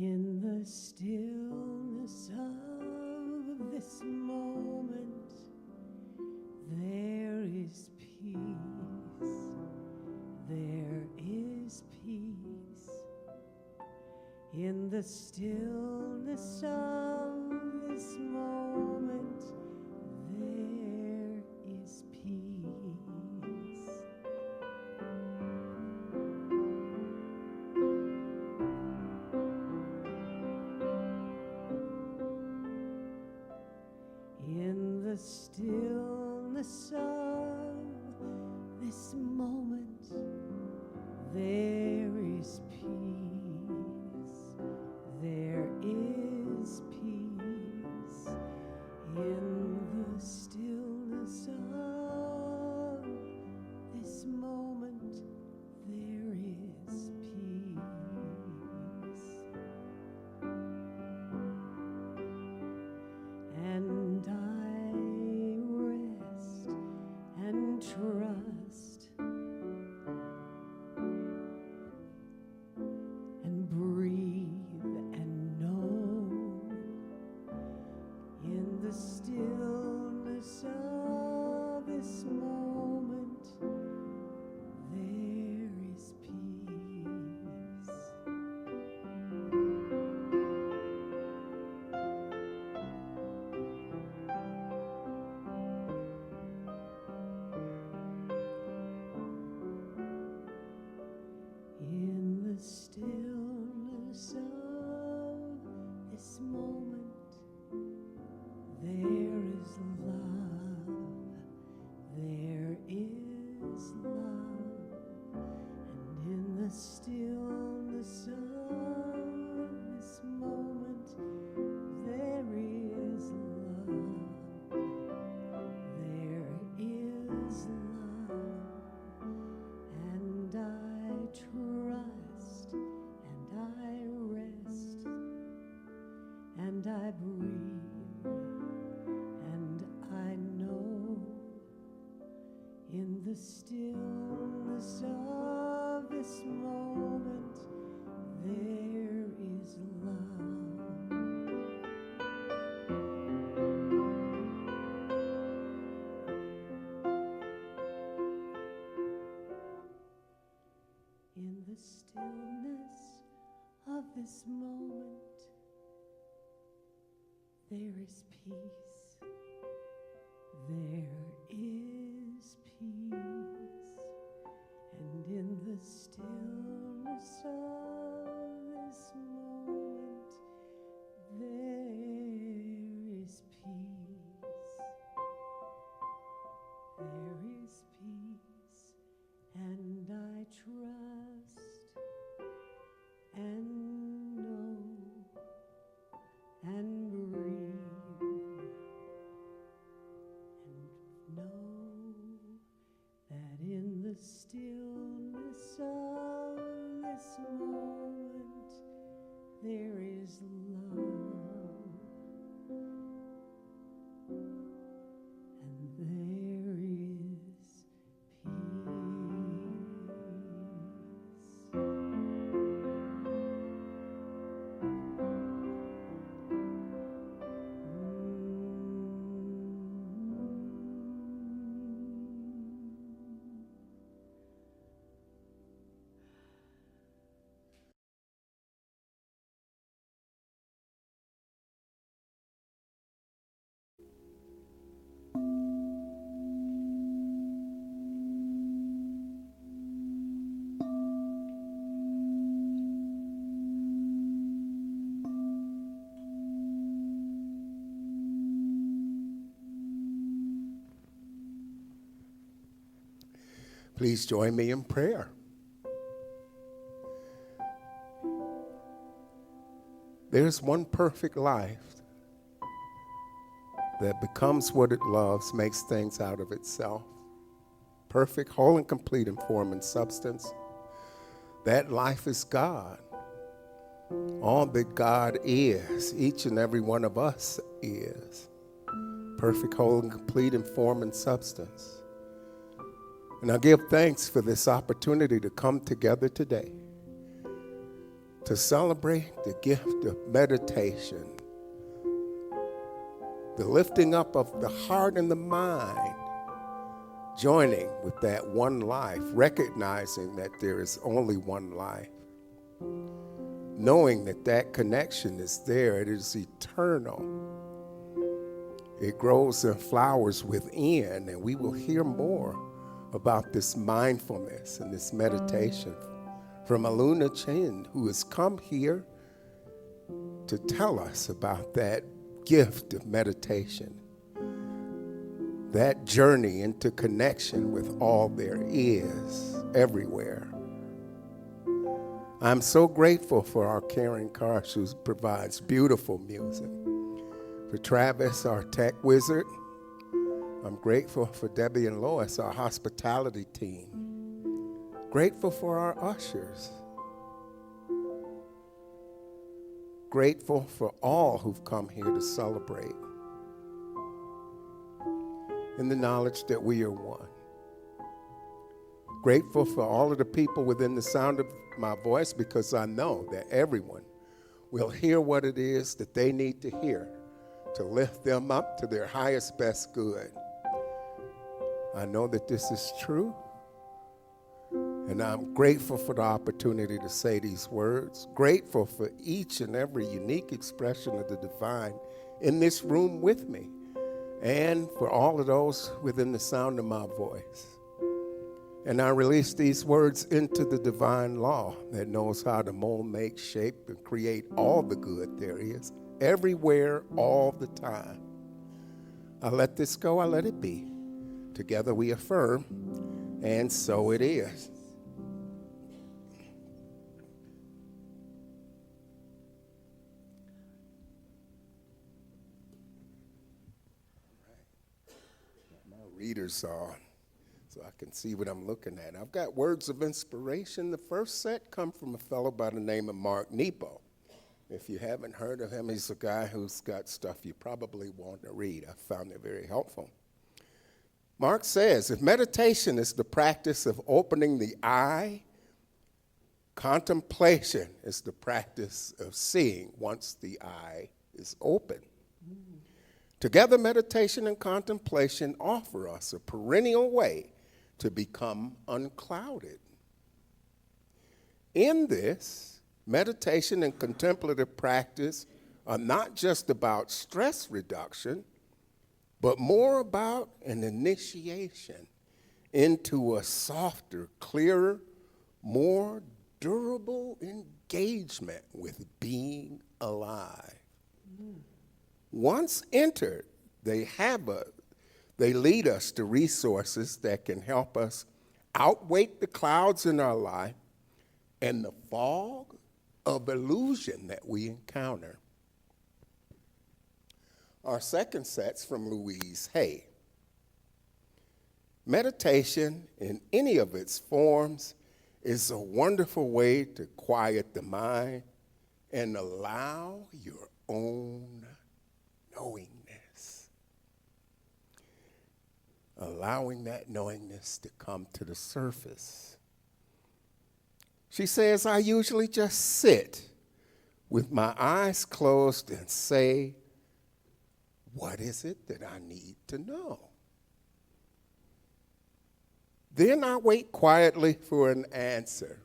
In the stillness of this moment, there is peace. There is peace. In the stillness of this moment, there is peace. In the stillness of this moment, there is peace. There is peace. In the stillness of this moment, there is peace. And I rest and trust and breathe and know in the stillness of this moment, there is peace. In the stillness of this moment, there is love. There is love. And in the stillness of this moment, there is love. There is love. And I trust, and I rest, and I breathe, and I know in the stillness of this moment, there is love. In the stillness of this moment, there is peace. There is peace. And in the stillness of this moment, there is peace. There is peace. And I trust and know and breathe and know that in the stillness of this moment, there is love. And there is peace. Please join me in prayer. There's one perfect life that becomes what it loves, makes things out of itself. Perfect, whole, and complete in form and substance. That life is God. All that God is, each and every one of us is. Perfect, whole, and complete in form and substance. And I give thanks for this opportunity to come together today to celebrate the gift of meditation, the lifting up of the heart and the mind, joining with that one life, recognizing that there is only one life, knowing that that connection is there, it is eternal. It grows and flowers within, and we will hear more about this mindfulness and this meditation from Aluna Chen, who has come here to tell us about that gift of meditation, that journey into connection with all there is everywhere. I'm so grateful for our Karen Karsh, who provides beautiful music. For Travis, our tech wizard. I'm grateful for Debbie and Lois, our hospitality team. Grateful for our ushers. Grateful for all who've come here to celebrate in the knowledge that we are one. Grateful for all of the people within the sound of my voice, because I know that everyone will hear what it is that they need to hear to lift them up to their highest, best good. I know that this is true, and I'm grateful for the opportunity to say these words, grateful for each and every unique expression of the divine in this room with me, and for all of those within the sound of my voice. And I release these words into the divine law that knows how to mold, make, shape, and create all the good there is, everywhere, all the time. I let this go, I let it be. Together we affirm, and so it is. My readers on, so I can see what I'm looking at. I've got words of inspiration. The first set come from a fellow by the name of Mark Nepo. If you haven't heard of him, he's a guy who's got stuff you probably want to read. I found it very helpful. Mark says, if meditation is the practice of opening the eye, contemplation is the practice of seeing once the eye is open. Together, meditation and contemplation offer us a perennial way to become unclouded. In this, meditation and contemplative practice are not just about stress reduction, but more about an initiation into a softer, clearer, more durable engagement with being alive. Once entered, they lead us to resources that can help us outweight the clouds in our life and the fog of illusion that we encounter. Our second set's from Louise Hay. Meditation in any of its forms is a wonderful way to quiet the mind and allow your own knowingness. Allowing that knowingness to come to the surface. She says, I usually just sit with my eyes closed and say, what is it that I need to know? Then I wait quietly for an answer.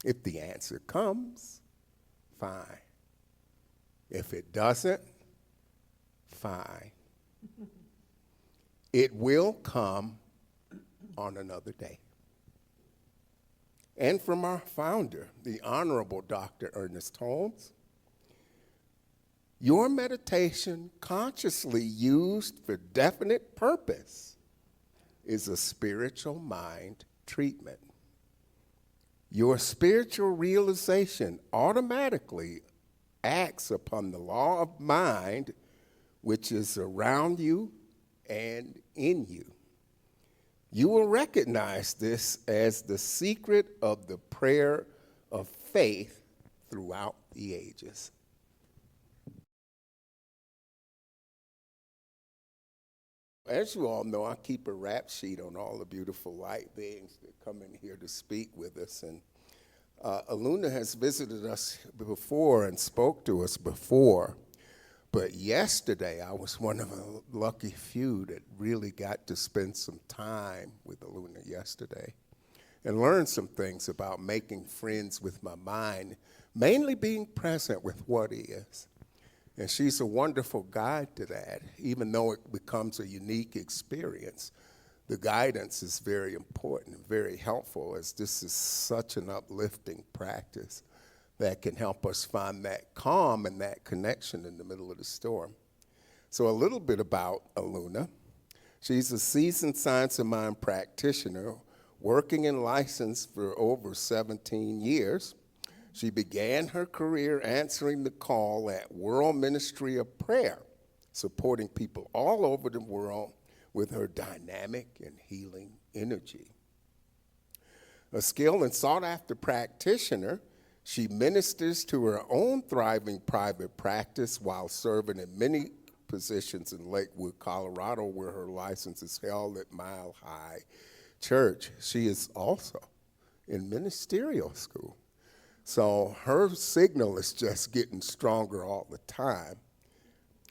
If the answer comes, fine. If it doesn't, fine. It will come on another day. And from our founder, the Honorable Dr. Ernest Holmes, your meditation, consciously used for definite purpose, is a spiritual mind treatment. Your spiritual realization automatically acts upon the law of mind, which is around you and in you. You will recognize this as the secret of the prayer of faith throughout the ages. As you all know, I keep a rap sheet on all the beautiful light beings that come in here to speak with us. And Aluna has visited us before and spoke to us before, but yesterday I was one of a lucky few that really got to spend some time with Aluna yesterday and learn some things about making friends with my mind, mainly being present with what is. And she's a wonderful guide to that, even though it becomes a unique experience. The guidance is very important and very helpful, as this is such an uplifting practice that can help us find that calm and that connection in the middle of the storm. So a little bit about Aluna. She's a seasoned science of mind practitioner working in license for over 17 years. She began her career answering the call at World Ministry of Prayer, supporting people all over the world with her dynamic and healing energy. A skilled and sought-after practitioner, she ministers to her own thriving private practice while serving in many positions in Lakewood, Colorado, where her license is held at Mile High Church. She is also in ministerial school. So her signal is just getting stronger all the time.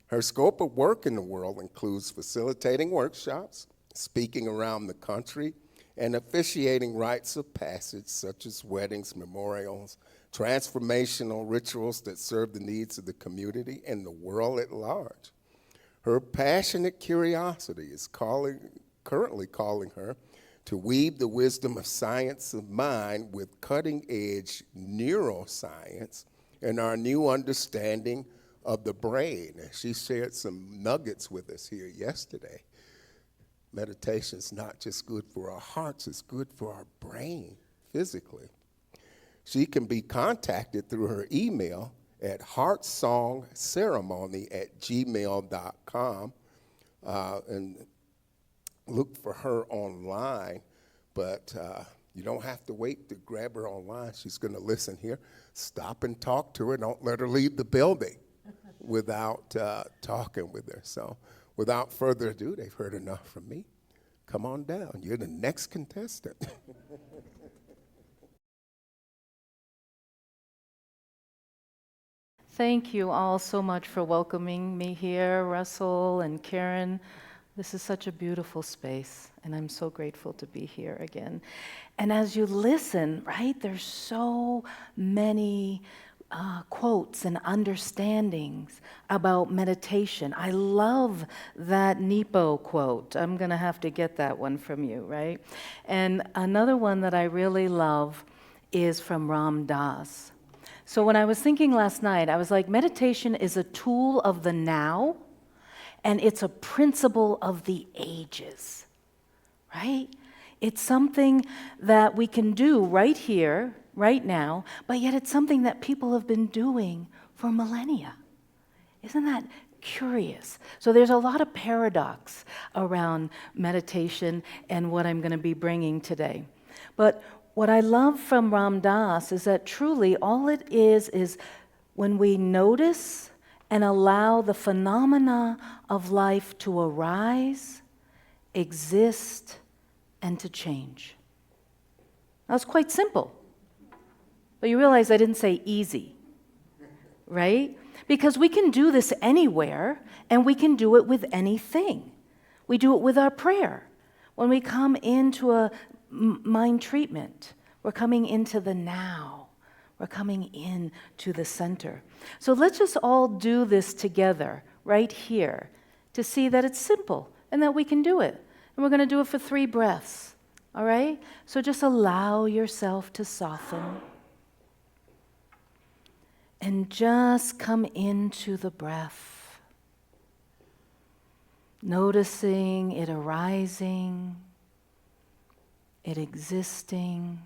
Her scope of work in the world includes facilitating workshops, speaking around the country, and officiating rites of passage such as weddings, memorials, transformational rituals that serve the needs of the community and the world at large. Her passionate curiosity is currently calling her to weave the wisdom of science of mind with cutting-edge neuroscience and our new understanding of the brain. She shared some nuggets with us here yesterday. Meditation is not just good for our hearts, it's good for our brain physically. She can be contacted through her email at heartsongceremony@gmail.com and look for her online, but you don't have to wait to grab her online. She's going to listen here. Stop and talk to her. Don't let her leave the building without talking with her. So without further ado, they've heard enough from me. Come on down. You're the next contestant. Thank you all so much for welcoming me here, Russell and Karen. This is such a beautiful space, and I'm so grateful to be here again. And as you listen, right, there's so many quotes and understandings about meditation. I love that Nepo quote. I'm going to have to get that one from you, right? And another one that I really love is from Ram Dass. So when I was thinking last night, I was like, meditation is a tool of the now, and it's a principle of the ages, right? It's something that we can do right here, right now, but yet it's something that people have been doing for millennia. Isn't that curious? So there's a lot of paradox around meditation and what I'm going to be bringing today. But what I love from Ram Dass is that truly all it is when we notice and allow the phenomena of life to arise, exist, and to change. Now, it's quite simple. But you realize I didn't say easy, right? Because we can do this anywhere, and we can do it with anything. We do it with our prayer. When we come into a mind treatment, we're coming into the now. We're coming into the center. So let's just all do this together right here to see that it's simple and that we can do it. And we're going to do it for 3 breaths, all right? So just allow yourself to soften and just come into the breath, noticing it arising, it existing,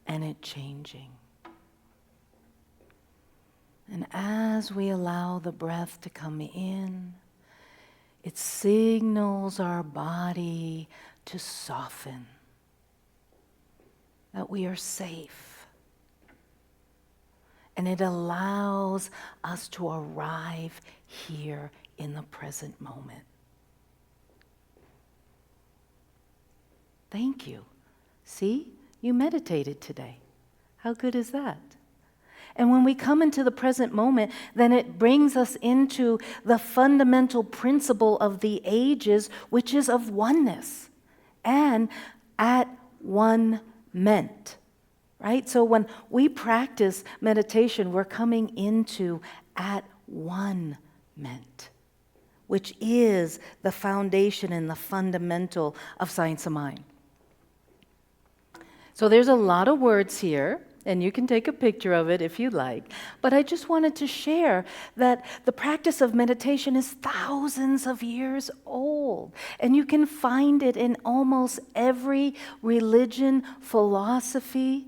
and it changing. And as we allow the breath to come in, it signals our body to soften, that we are safe. And it allows us to arrive here in the present moment. Thank you. See, you meditated today. How good is that? And when we come into the present moment, then it brings us into the fundamental principle of the ages, which is of oneness and at one ment. Right? So when we practice meditation, we're coming into at one ment, which is the foundation and the fundamental of science of mind. So there's a lot of words here, and you can take a picture of it if you like, but I just wanted to share that the practice of meditation is thousands of years old, and you can find it in almost every religion, philosophy.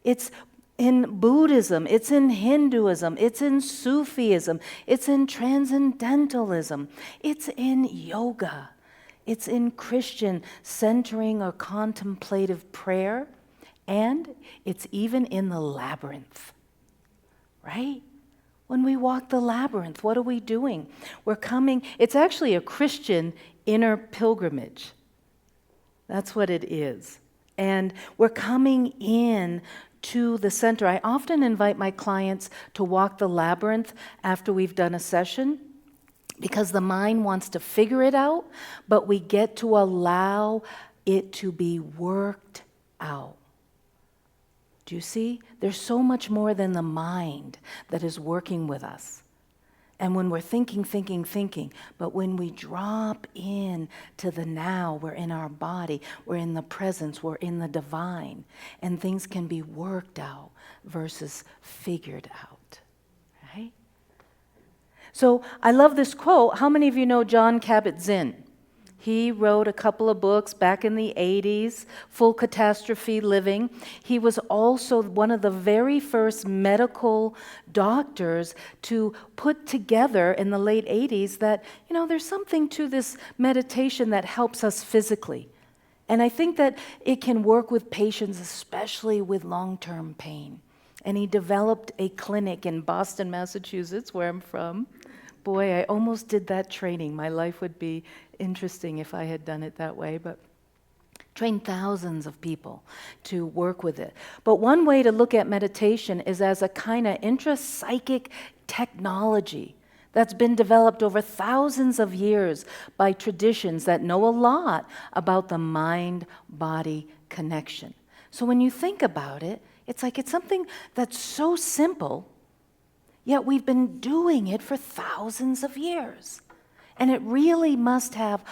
It's in Buddhism, it's in Hinduism, it's in Sufism, it's in Transcendentalism, it's in yoga, it's in Christian centering or contemplative prayer, and it's even in the labyrinth, right? When we walk the labyrinth, what are we doing? We're coming, it's actually a Christian inner pilgrimage. That's what it is. And we're coming in to the center. I often invite my clients to walk the labyrinth after we've done a session because the mind wants to figure it out, but we get to allow it to be worked out. Do you see? There's so much more than the mind that is working with us. And when we're thinking, but when we drop in to the now, we're in our body, we're in the presence, we're in the divine, and things can be worked out versus figured out, right? So I love this quote. How many of you know Jon Kabat-Zinn? He wrote a couple of books back in the 80s, Full Catastrophe Living. He was also one of the very first medical doctors to put together in the late 80s that, there's something to this meditation that helps us physically. And I think that it can work with patients, especially with long-term pain. And he developed a clinic in Boston, Massachusetts, where I'm from. Boy, I almost did that training. My life would be interesting if I had done it that way, but trained thousands of people to work with it. But one way to look at meditation is as a kind of intrapsychic technology that's been developed over thousands of years by traditions that know a lot about the mind-body connection. So when you think about it, it's like it's something that's so simple, yet we've been doing it for thousands of years. And it really must have,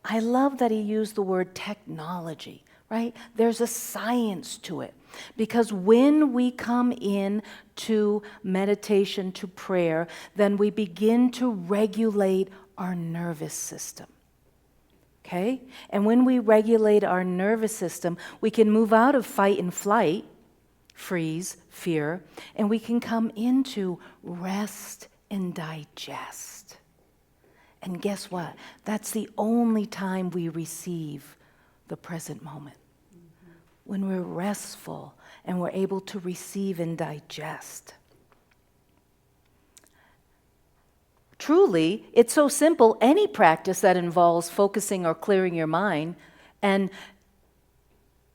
I love that he used the word technology, right? There's a science to it. Because when we come in to meditation, to prayer, then we begin to regulate our nervous system. Okay? And when we regulate our nervous system, we can move out of fight and flight, freeze, fear, and we can come into rest and digest. And guess what? That's the only time we receive the present moment. When we're restful and we're able to receive and digest. Truly, it's so simple. Any practice that involves focusing or clearing your mind, and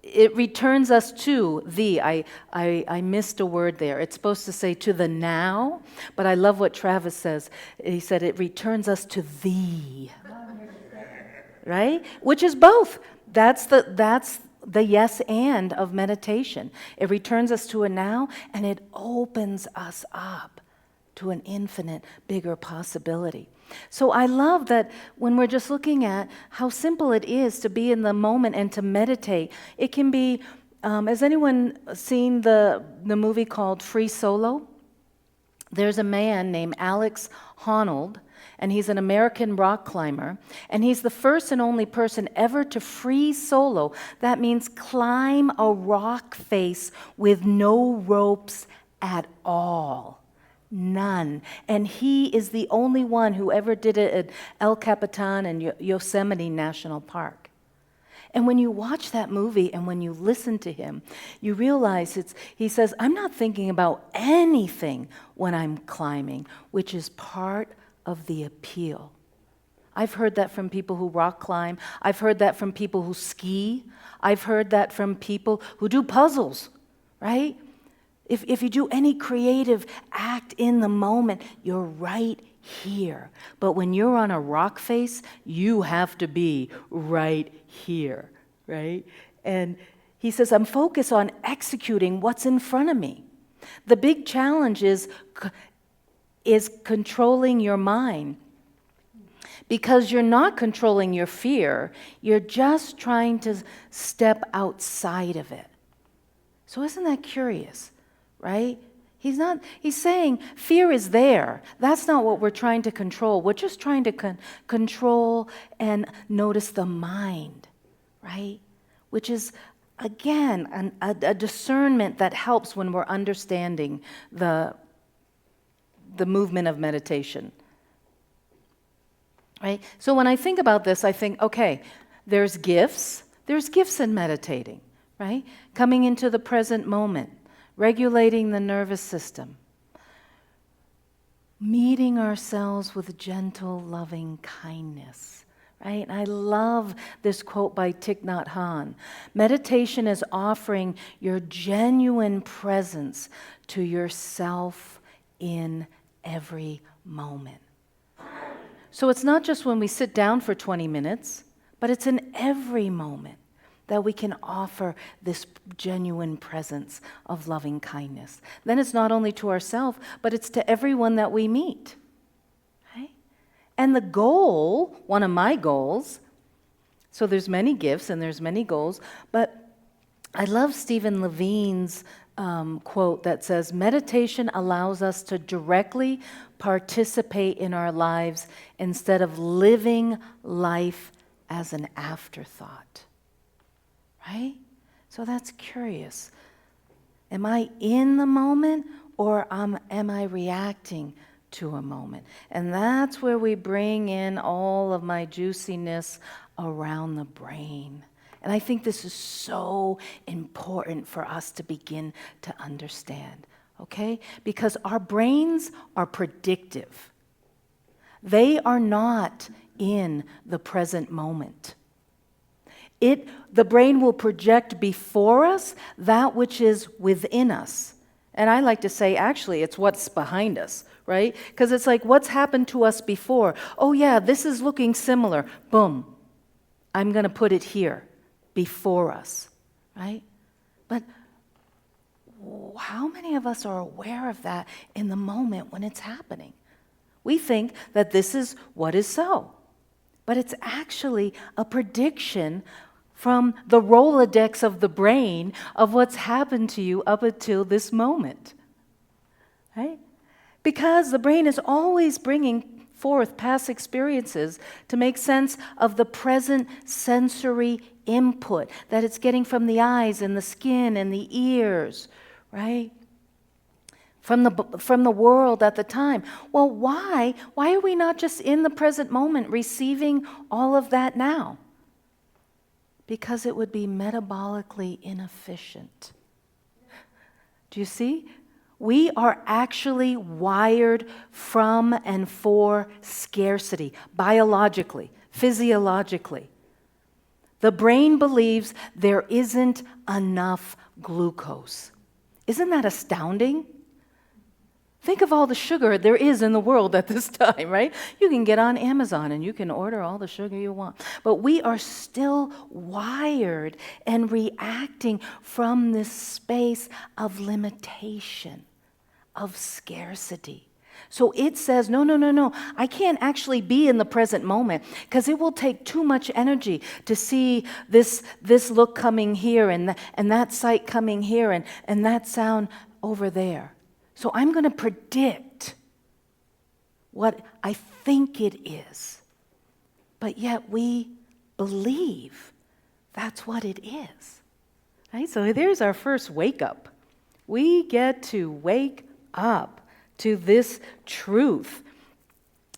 it returns us to the, I missed a word there. It's supposed to say to the now, but I love what Travis says. He said it returns us to thee. Right? Which is both. That's the yes and of meditation. It returns us to a now, and it opens us up to an infinite bigger possibility. So I love that when we're just looking at how simple it is to be in the moment and to meditate, it can be, has anyone seen the movie called Free Solo? There's a man named Alex Honnold, and he's an American rock climber, and he's the first and only person ever to free solo. That means climb a rock face with no ropes at all. None. And he is the only one who ever did it at El Capitan and Yosemite National Park. And when you watch that movie and when you listen to him, you realize he says, I'm not thinking about anything when I'm climbing, which is part of the appeal. I've heard that from people who rock climb. I've heard that from people who ski. I've heard that from people who do puzzles, right? If you do any creative act in the moment, you're right here. But when you're on a rock face, you have to be right here, right? And he says, I'm focused on executing what's in front of me. The big challenge is controlling your mind. Because you're not controlling your fear, you're just trying to step outside of it. So isn't that curious, right? He's saying fear is there. That's not what we're trying to control. We're just trying to control and notice the mind, right? Which is, again, a discernment that helps when we're understanding the movement of meditation. Right? So when I think about this, I think, okay, there's gifts in meditating, right? Coming into the present moment, regulating the nervous system, meeting ourselves with gentle, loving kindness, right? And I love this quote by Thich Nhat Hanh. Meditation is offering your genuine presence to yourself in every moment. So it's not just when we sit down for 20 minutes, but it's in every moment that we can offer this genuine presence of loving kindness. Then it's not only to ourselves, but it's to everyone that we meet. Right? And the goal, one of my goals, so there's many gifts and there's many goals, but I love Stephen Levine's quote that says, meditation allows us to directly participate in our lives instead of living life as an afterthought. Right? So that's curious. Am I in the moment or am I reacting to a moment? And that's where we bring in all of my juiciness around the brain. And I think this is so important for us to begin to understand, okay? Because our brains are predictive. They are not in the present moment. The brain will project before us that which is within us. And I like to say, actually, it's what's behind us, right? Because it's like, what's happened to us before? Oh yeah, this is looking similar. Boom. I'm going to put it here. Before us, right? But how many of us are aware of that in the moment when it's happening? We think that this is what is so, but it's actually a prediction from the Rolodex of the brain of what's happened to you up until this moment, right? Because the brain is always bringing forth past experiences to make sense of the present sensory input that it's getting from the eyes and the skin and the ears, right? From the world at the time. Well, why? Why are we not just in the present moment receiving all of that now? Because it would be metabolically inefficient. Do you see? We are actually wired from and for scarcity, biologically, physiologically. The brain believes there isn't enough glucose. Isn't that astounding? Think of all the sugar there is in the world at this time, right? You can get on Amazon and you can order all the sugar you want. But we are still wired and reacting from this space of limitation, of scarcity. So it says, no, I can't actually be in the present moment because it will take too much energy to see this look coming here and that sight coming here and that sound over there. So I'm going to predict what I think it is. But yet we believe that's what it is. Right? So there's our first wake up. We get to wake up to this truth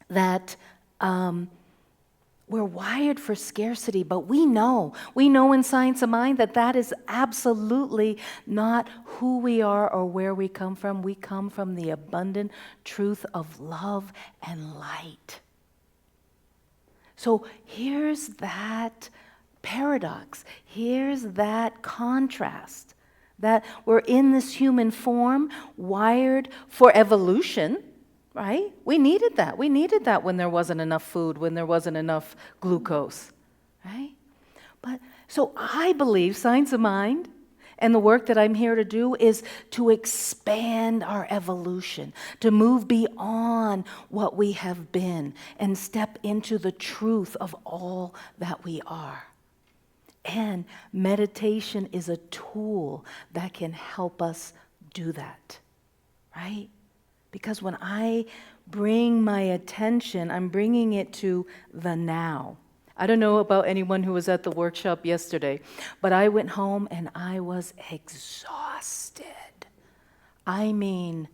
that we're wired for scarcity, but we know in Science of Mind that is absolutely not who we are or where we come from. We come from the abundant truth of love and light. So here's that paradox. Here's that contrast that we're in this human form, wired for evolution, right? We needed that. We needed that when there wasn't enough food, when there wasn't enough glucose, right? But so I believe science of mind and the work that I'm here to do is to expand our evolution, to move beyond what we have been and step into the truth of all that we are. And meditation is a tool that can help us do that, right? Because when I bring my attention, I'm bringing it to the now. I don't know about anyone who was at the workshop yesterday, but I went home and I was exhausted. I mean,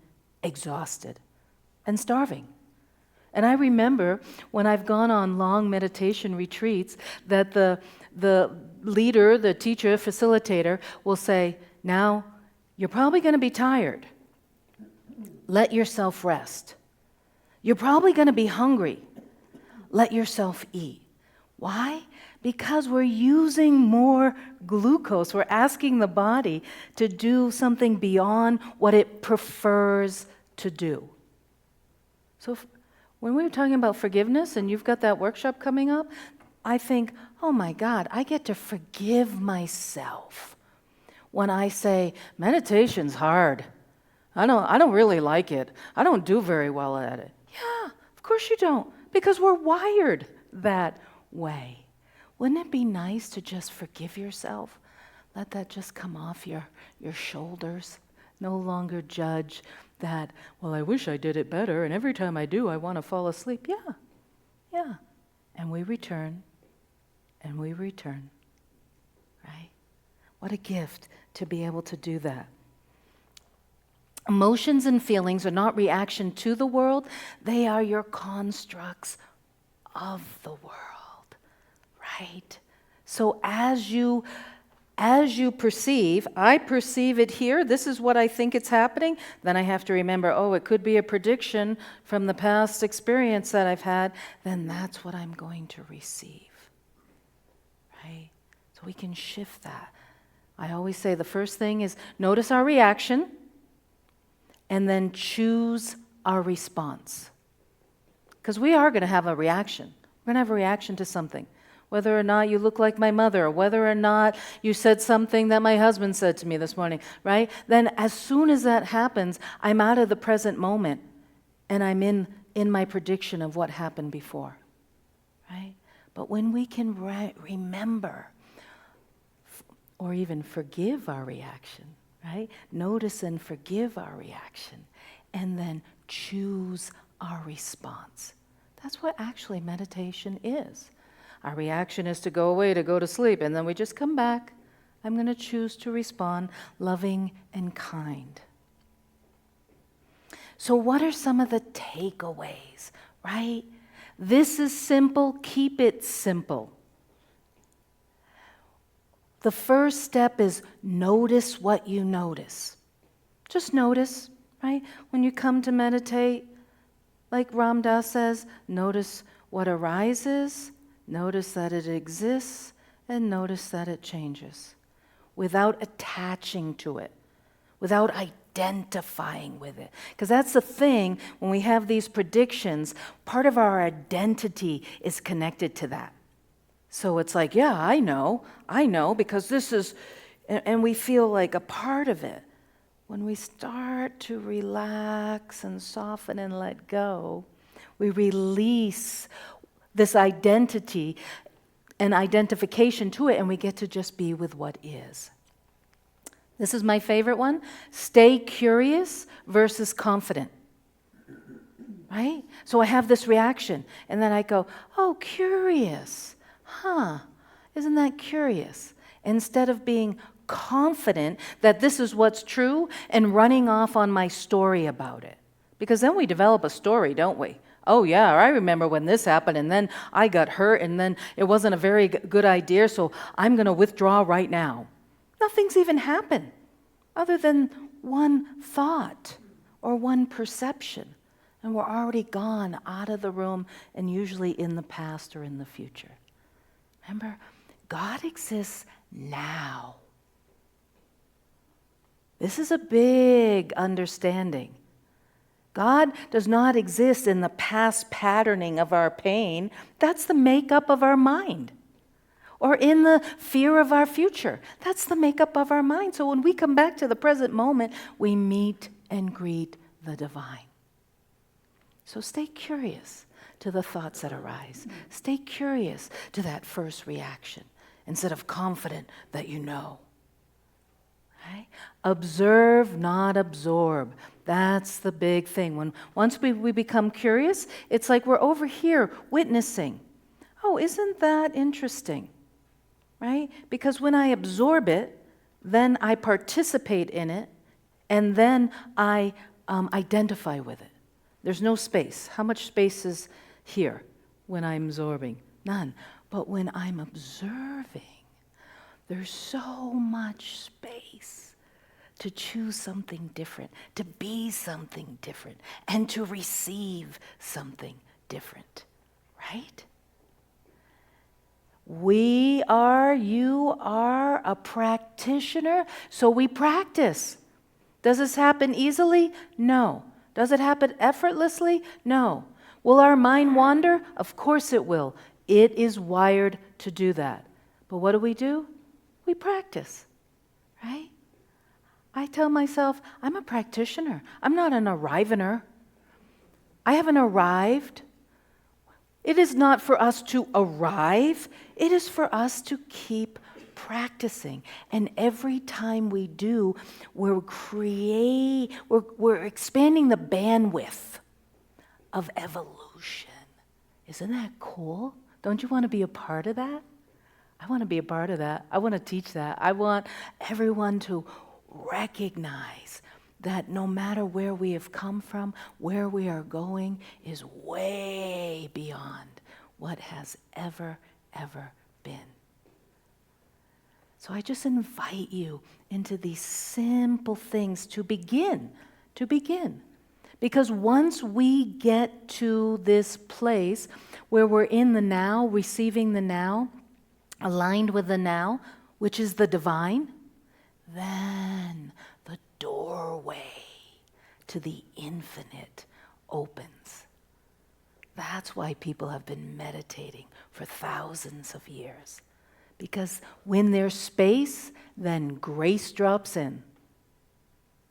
exhausted and starving. And I remember when I've gone on long meditation retreats that the leader, the teacher, facilitator will say, now, you're probably going to be tired. Let yourself rest. You're probably going to be hungry. Let yourself eat. Why? Because we're using more glucose. We're asking the body to do something beyond what it prefers to do. So when we were talking about forgiveness and you've got that workshop coming up, I think, oh my God, I get to forgive myself when I say, meditation's hard. I don't really like it. I don't do very well at it. Yeah, of course you don't, because we're wired that way. Wouldn't it be nice to just forgive yourself? Let that just come off your shoulders. No longer judge that, well, I wish I did it better, and every time I do, I want to fall asleep. Yeah. And we return, right? What a gift to be able to do that. Emotions and feelings are not reaction to the world. They are your constructs of the world. Right? So as you perceive, I perceive it here, this is what I think it's happening, then I have to remember, oh, it could be a prediction from the past experience that I've had, then that's what I'm going to receive. Right? So we can shift that. I always say the first thing is notice our reaction and then choose our response. Because we are going to have a reaction. We're going to have a reaction to something. Whether or not you look like my mother, or whether or not you said something that my husband said to me this morning, right? Then as soon as that happens, I'm out of the present moment and I'm in my prediction of what happened before, right? But when we can remember or even forgive our reaction, right? Notice and forgive our reaction and then choose our response. That's what actually meditation is. Our reaction is to go away, to go to sleep, and then we just come back. I'm going to choose to respond loving and kind. So what are some of the takeaways, right? This is simple, keep it simple. The first step is notice what you notice. Just notice, right? When you come to meditate, like Ram Dass says, notice what arises, notice that it exists, and notice that it changes without attaching to it, without identifying with it. Because that's the thing, when we have these predictions, part of our identity is connected to that. So it's like, yeah, I know, because this is, and we feel like a part of it. When we start to relax and soften and let go, we release this identity and identification to it, and we get to just be with what is. This is my favorite one. Stay curious versus confident. Right? So I have this reaction, and then I go, oh, curious. Isn't that curious? Instead of being confident that this is what's true and running off on my story about it. Because then we develop a story, don't we? Oh yeah, I remember when this happened and then I got hurt and then it wasn't a very good idea, so I'm going to withdraw right now. Nothing's even happened other than one thought or one perception. And we're already gone out of the room and usually in the past or in the future. Remember, God exists now. This is a big understanding. God does not exist in the past patterning of our pain. That's the makeup of our mind. Or in the fear of our future. That's the makeup of our mind. So when we come back to the present moment, we meet and greet the divine. So stay curious to the thoughts that arise. Stay curious to that first reaction instead of confident that you know. Right? Observe, not absorb. That's the big thing. Once we become curious, it's like we're over here witnessing. Oh, isn't that interesting? Right? Because when I absorb it, then I participate in it, and then I identify with it. There's no space. How much space is here when I'm absorbing? None. But when I'm observing, there's so much space to choose something different, to be something different, and to receive something different. Right? You are a practitioner, so we practice. Does this happen easily? No. Does it happen effortlessly? No. Will our mind wander? Of course it will. It is wired to do that. But what do? We practice, right? I tell myself, I'm a practitioner. I'm not an arrivener. I haven't arrived. It is not for us to arrive. It is for us to keep practicing. And every time we do, we're expanding the bandwidth of evolution. Isn't that cool? Don't you want to be a part of that? I want to be a part of that. I want to teach that. I want everyone to recognize that no matter where we have come from, where we are going is way beyond what has ever been. So I just invite you into these simple things to begin. Because once we get to this place where we're in the now, receiving the now, aligned with the now, which is the divine, then the doorway to the infinite opens. That's why people have been meditating for thousands of years. Because when there's space, then grace drops in.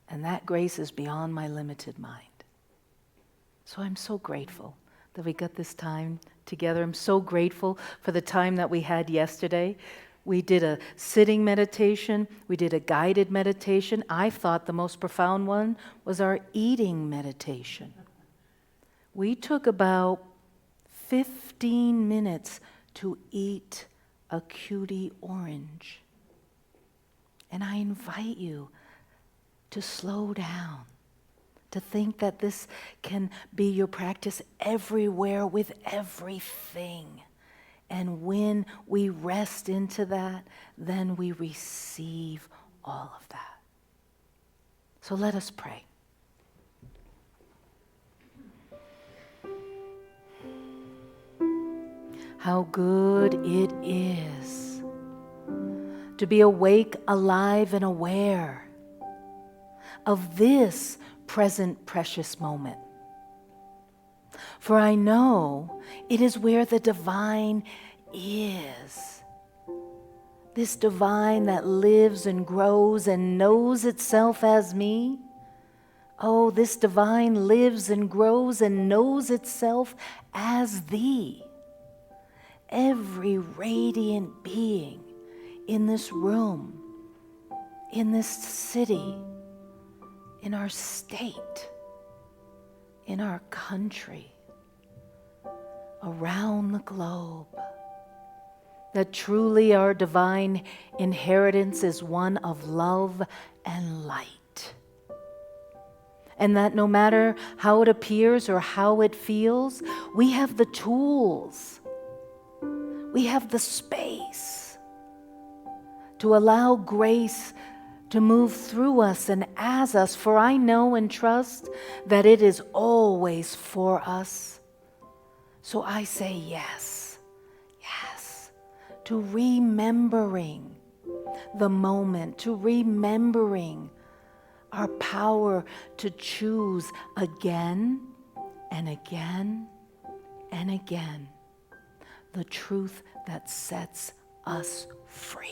And that grace is beyond my limited mind. So I'm so grateful that we got this time together. I'm so grateful for the time that we had yesterday. We did a sitting meditation. We did a guided meditation. I thought the most profound one was our eating meditation. We took about 15 minutes to eat a cutie orange. And I invite you to slow down, to think that this can be your practice everywhere with everything. And when we rest into that, then we receive all of that. So let us pray. How good it is to be awake, alive, and aware of this present precious moment. For I know it is where the divine is. This divine that lives and grows and knows itself as me. Oh, this divine lives and grows and knows itself as thee. Every radiant being in this room, in this city, in our state, in our country, around the globe, that truly our divine inheritance is one of love and light. And that no matter how it appears or how it feels, we have the tools, we have the space to allow grace to move through us and as us, for I know and trust that it is always for us. So I say yes, yes, to remembering the moment, to remembering our power to choose again and again and again the truth that sets us free.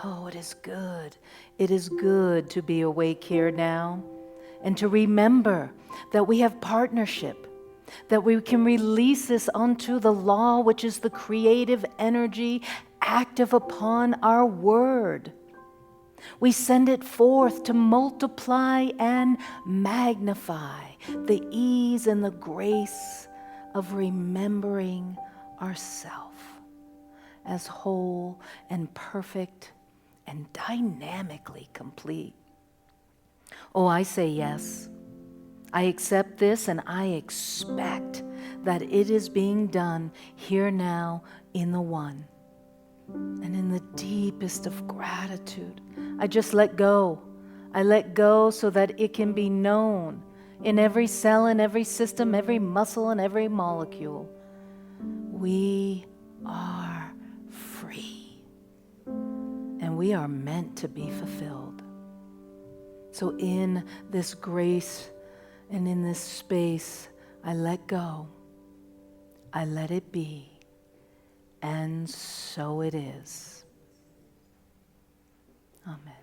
Oh, it is good. It is good to be awake here now and to remember that we have partnership, that we can release this unto the law, which is the creative energy active upon our word. We send it forth to multiply and magnify the ease and the grace of remembering ourself as whole and perfect and dynamically complete. Oh, I say yes. I accept this and I expect that it is being done here now in the One. And in the deepest of gratitude, I just let go. I let go so that it can be known in every cell, in every system, every muscle, and every molecule. We are free. And we are meant to be fulfilled. So in this grace and in this space, I let go. I let it be. And so it is. Amen.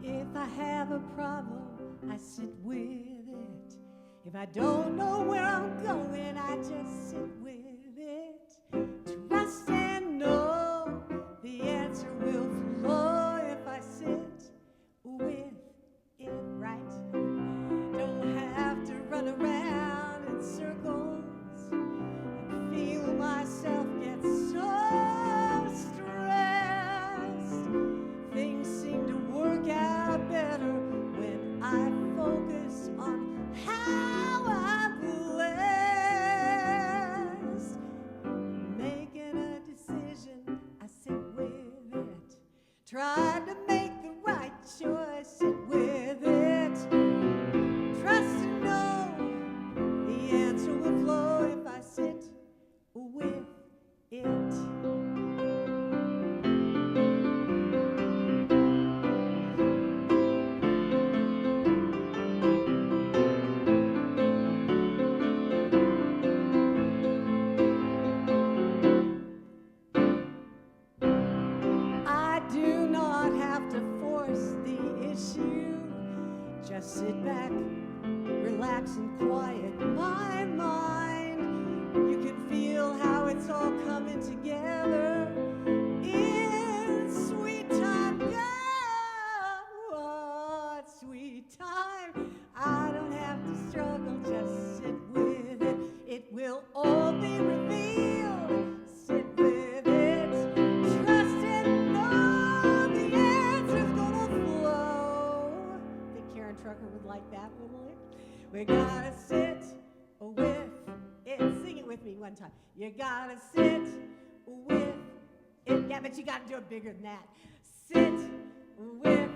If I have a problem, I sit with it. If I don't know where I'm going, I just sit with it. Trust and know the answer will flow if I sit with it right. Don't have to run around in circles and feel myself get so stressed. Things seem to work out better when I focus on how I'm blessed. Making a decision, I sit with it. Trying to make the right choice, sit with it. Trust and know the answer will flow if I sit with it. I do not have to force the issue. Just sit back, relax and quiet my mind. You can feel how it's all coming together in sweet time. Oh, it's sweet time. I don't have to struggle, just sit with it. It will all be revealed. Sit with it. Trust and know the answer's gonna flow. I think Karen Trucker would like that little lick. We gotta sit with it. Sing it with me one time. You gotta sit with it. Yeah, but you gotta do it bigger than that. Sit with